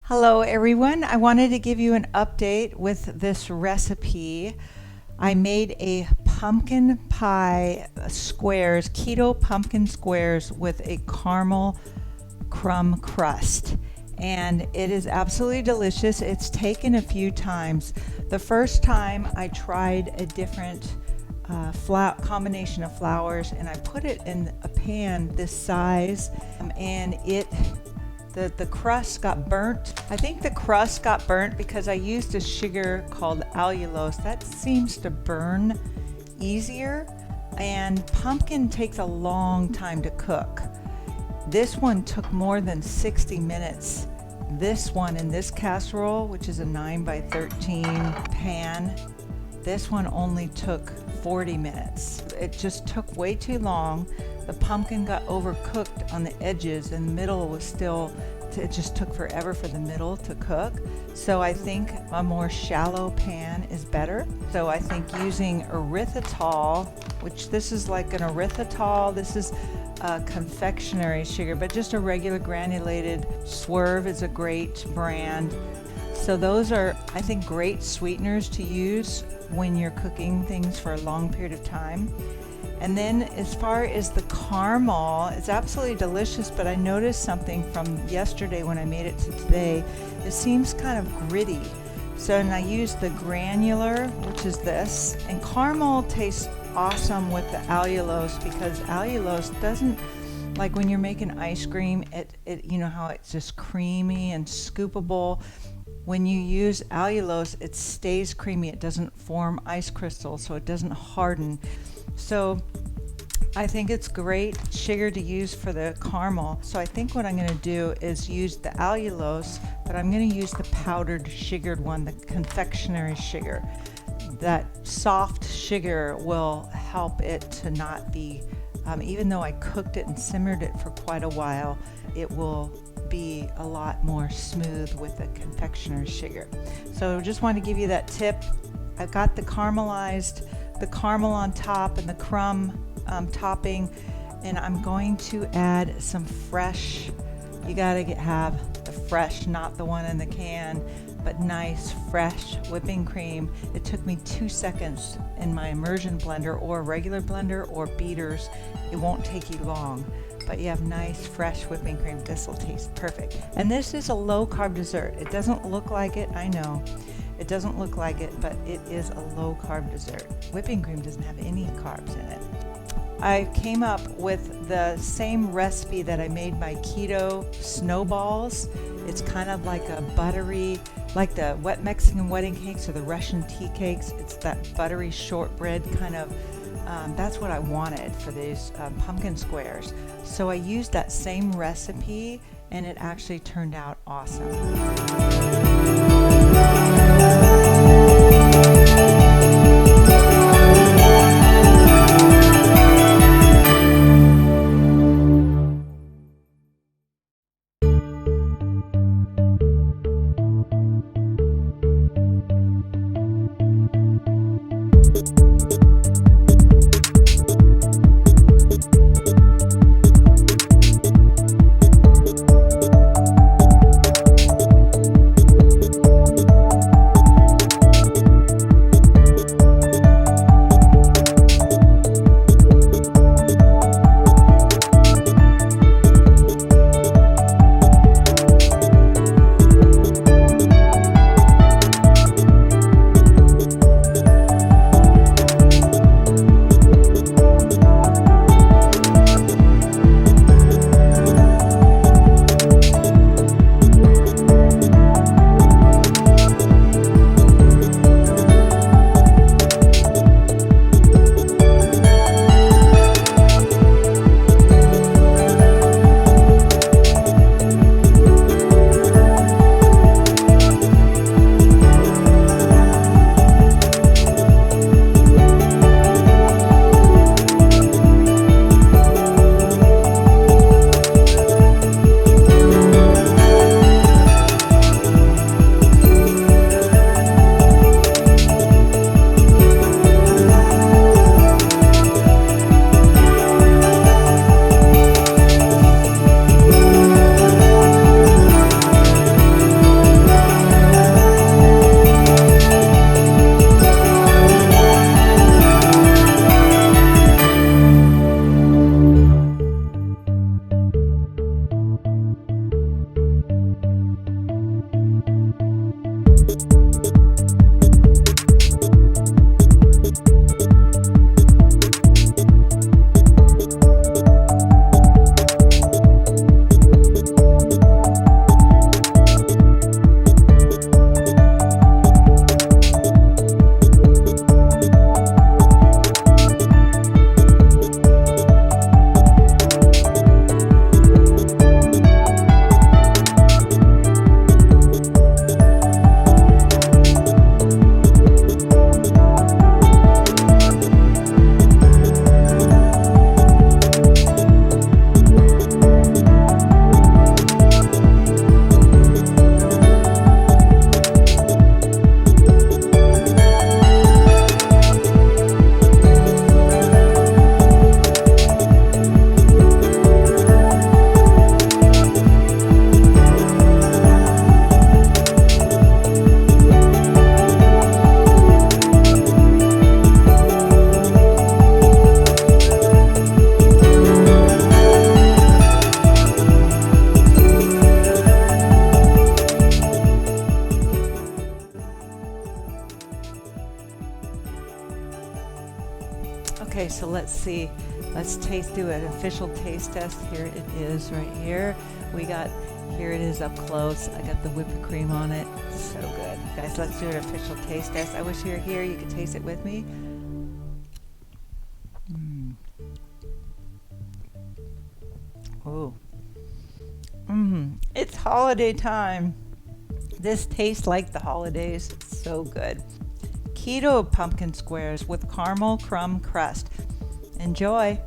Hello everyone, I wanted to give you an update with this recipe. I made a pumpkin pie squares, keto pumpkin squares with a caramel crumb crust. And it is absolutely delicious. It's taken a few times. The first time I tried a different combination of flours, and I put it in a pan this size, and the crust got burnt. I think the crust got burnt because I used a sugar called allulose. That seems to burn easier, and pumpkin takes a long time to cook. This one took more than 60 minutes. This one in this casserole, which is a 9 by 13 pan, this one only took 40 minutes. It just took way too long. The pumpkin got overcooked on the edges, and the middle was still, it just took forever for the middle to cook. So I think a more shallow pan is better. So I think using erythritol, which this is like an erythritol, this is a confectionery sugar, but just a regular granulated. Swerve is a great brand. So those are, I think, great sweeteners to use when you're cooking things for a long period of time. And then as far as the caramel, it's absolutely delicious, but I noticed something from yesterday when I made it to today. It seems kind of gritty. So and I used the granular, which is this, and caramel tastes awesome with the allulose, because allulose doesn't, like when you're making ice cream, it you know how it's just creamy and scoopable. When you use allulose, it stays creamy. It doesn't form ice crystals, so it doesn't harden. So I think it's great sugar to use for the caramel. So I think what I'm going to do is use the allulose, but I'm going to use the powdered sugared one, the confectionery sugar. That soft sugar will help it to not be, even though I cooked it and simmered it for quite a while, it will be a lot more smooth with the confectioner's sugar. So just wanted to give you that tip. I've got the caramel on top and the crumb topping, and I'm going to add some fresh, you gotta have the fresh, not the one in the can, but nice fresh whipping cream. It took me 2 seconds in my immersion blender or regular blender or beaters. It won't take you long, but you have nice fresh whipping cream. This will taste perfect. And this is a low carb dessert. It doesn't look like it, I know. It doesn't look like it, but it is a low carb dessert. Whipping cream doesn't have any carbs in it. I came up with the same recipe that I made my keto snowballs. It's kind of like a buttery, like the wet Mexican wedding cakes or the Russian tea cakes. It's that buttery shortbread kind of, that's what I wanted for these pumpkin squares. So I used that same recipe, and it actually turned out awesome. Okay, so let's see. Let's do an official taste test. Here it is right here. Here it is up close. I got the whipped cream on it. So good. Guys, let's do an official taste test. I wish you were here. You could taste it with me. Oh. It's holiday time. This tastes like the holidays. It's so good. Keto pumpkin squares with caramel crumb crust. Enjoy.